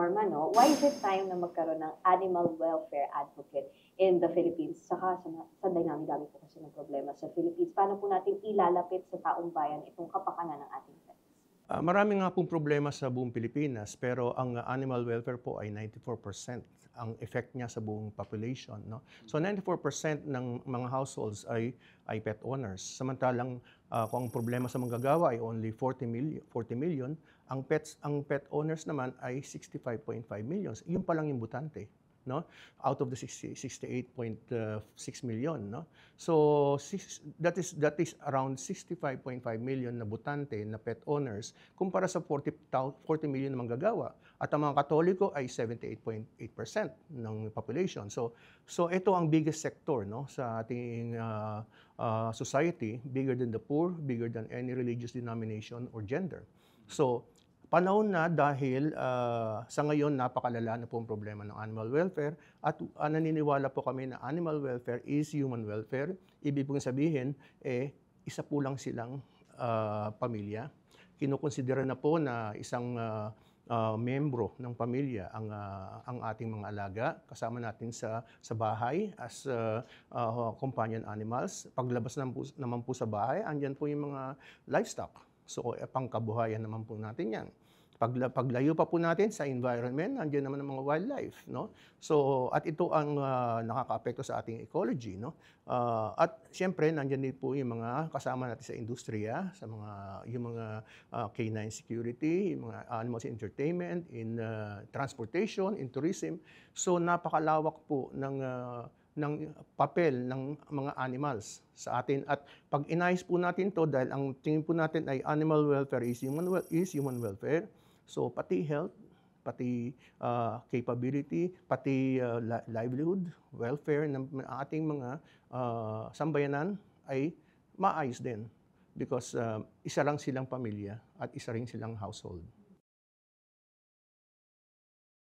plataporma, no? Why is it time na magkaroon ng animal welfare advocate in the Philippines? Saka sa dami-dami po kasi ng problema sa Philippines. Paano po natin ilalapit sa taong bayan itong kapakanan ng ating pets? Marami nga pong problema sa buong Pilipinas, pero ang animal welfare po ay 94% ang effect niya sa buong population, no? So 94% ng mga households ay pet owners. Samantalang kung ang problema sa manggagawa ay only 40 million, ang pet owners naman ay 65.5 millions. Yun pa lang yung butante, no? Out of the 68.6 million, no? So that is around 65.5 million na butante na pet owners kumpara sa 40 million na manggagawa. At ang mga Katoliko ay 78.8% ng population. So ito ang biggest sector, no, sa ating society, bigger than the poor, bigger than any religious denomination or gender. So panahon na dahil sa ngayon napakalala na po ang problema ng animal welfare at naniniwala po kami na animal welfare is human welfare. Ibig pong sabihin, isa po lang silang pamilya. Kinukonsidera na po na isang membro ng pamilya ang ating mga alaga. Kasama natin sa bahay as companion animals. Paglabas naman po sa bahay, andyan po yung mga livestock. So, pangkabuhayan naman po natin yan. Paglayo pa po natin sa environment, nandiyan naman ang mga wildlife, no? So, at ito ang nakakaapekto sa ating ecology, no? At siyempre, nandiyan din po yung mga kasama natin sa industriya, yung mga canine security, yung mga animals entertainment, in transportation, in tourism. So, napakalawak po ng papel ng mga animals sa atin. At pag inayos po natin to dahil ang tingin po natin ay animal welfare is human welfare. So pati health, pati capability, pati livelihood, welfare ng ating mga sambayanan ay maayos din because isa lang silang pamilya at isa rin silang household.